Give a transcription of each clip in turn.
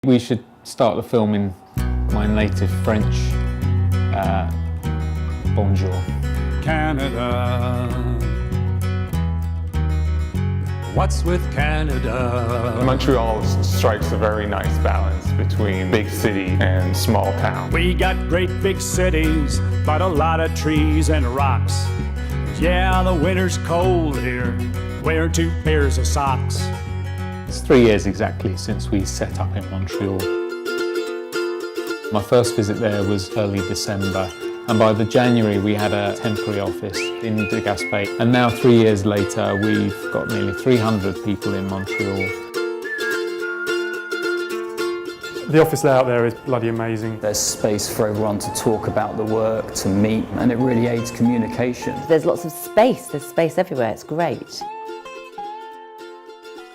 We should start the film in my native French. Bonjour. Canada. What's with Canada? Montreal strikes a very nice balance between big city and small town. We got great big cities, but a lot of trees and rocks. Yeah, the winter's cold here. Wear 2 pairs of socks. It's 3 years exactly since we set up in Montreal. My first visit there was early December, and by the January we had a temporary office in de Gaspé. And now 3 years later we've got nearly 300 people in Montreal. The office layout there is bloody amazing. There's space for everyone to talk about the work, to meet, and it really aids communication. There's lots of space, there's space everywhere, it's great.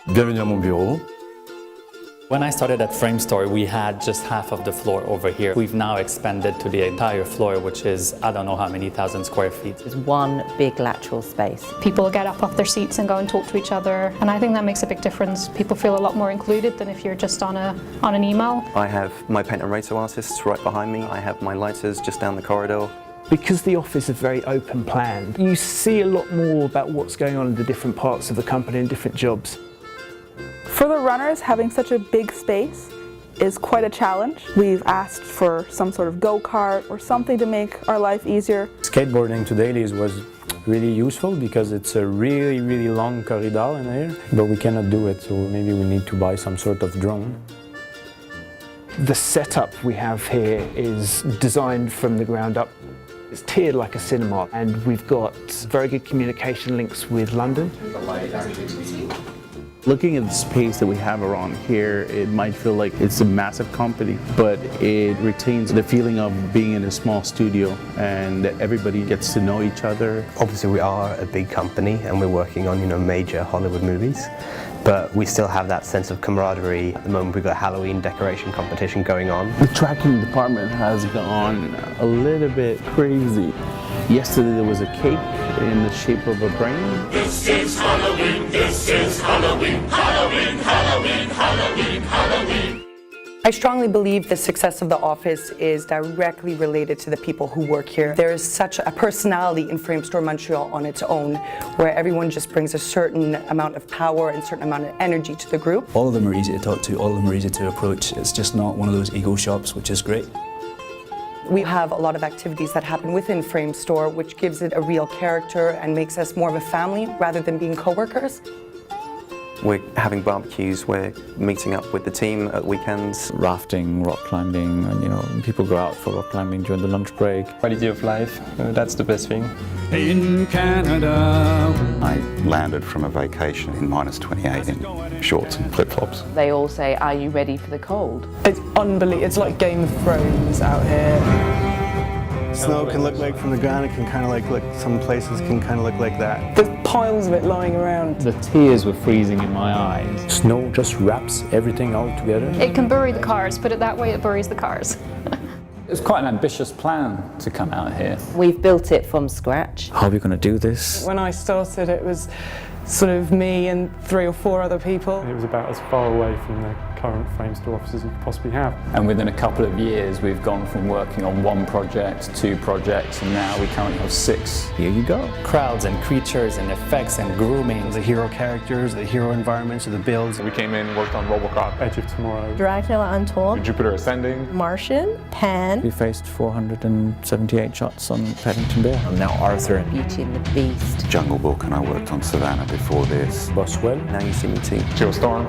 Bienvenue à mon bureau. When I started at Framestore, we had just half of the floor over here. We've now expanded to the entire floor, which is I don't know how many thousand square feet. There's one big lateral space. People get up off their seats and go and talk to each other, and I think that makes a big difference. People feel a lot more included than if you're just on an email. I have my paint and racer artists right behind me. I have my lighters just down the corridor. Because the office is very open plan, you see a lot more about what's going on in the different parts of the company and different jobs. For the runners, having such a big space is quite a challenge. We've asked for some sort of go-kart or something to make our life easier. Skateboarding to dailies was really useful because it's a really long corridor in here, but we cannot do it, so maybe we need to buy some sort of drone. The setup we have here is designed from the ground up. It's tiered like a cinema, and we've got very good communication links with London. Looking at the space that we have around here, it might feel like it's a massive company, but it retains the feeling of being in a small studio and that everybody gets to know each other. Obviously we are a big company and we're working on, major Hollywood movies, but we still have that sense of camaraderie. At the moment we've got a Halloween decoration competition going on. The tracking department has gone a little bit crazy. Yesterday there was a cake in the shape of a brain. This is Halloween, this is Halloween, Halloween, Halloween, Halloween, Halloween. I strongly believe the success of the office is directly related to the people who work here. There is such a personality in Framestore Montreal on its own, where everyone just brings a certain amount of power and a certain amount of energy to the group. All of them are easy to talk to, all of them are easy to approach. It's just not one of those ego shops, which is great. We have a lot of activities that happen within Framestore, which gives it a real character and makes us more of a family rather than being co-workers. We're having barbecues, we're meeting up with the team at weekends. Rafting, rock climbing, and people go out for rock climbing during the lunch break. Quality of life, that's the best thing. In Canada. I landed from a vacation in -28 in shorts and flip-flops. They all say, are you ready for the cold? It's unbelievable, it's like Game of Thrones out here. Snow can look like from the ground, it can kind of look, some places can kind of look like that. There's piles of it lying around. The tears were freezing in my eyes. Snow just wraps everything all together. It can bury the cars, put it that way, it buries the cars. It was quite an ambitious plan to come out here. We've built it from scratch. How are we going to do this? When I started, it was sort of me and 3 or 4 other people. It was about as far away from the current Framestore office as you could possibly have. And within a couple of years, we've gone from working on 1 project, 2 projects, and now we currently have 6. Here you go. Crowds and creatures and effects and grooming. The hero characters, the hero environments, the builds. We came in, worked on Robocop, Edge of Tomorrow, Dracula Untold, Jupiter Ascending, Martian, Pan. We faced 478 shots on Paddington Bear. And now Arthur. Beauty and the Beast. Jungle Book, and I worked on Savannah before this. Boswell. Now you see me too. Geostorm,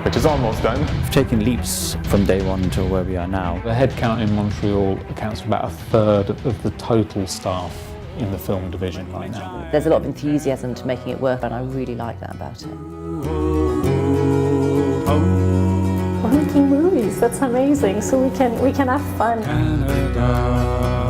which is almost done. We've taken leaps from day one until where we are now. The headcount in Montreal accounts for about 1/3 of the total staff in the film division right now. There's a lot of enthusiasm to making it work, and I really like that about it. We're making movies, that's amazing, so we can have fun. Canada.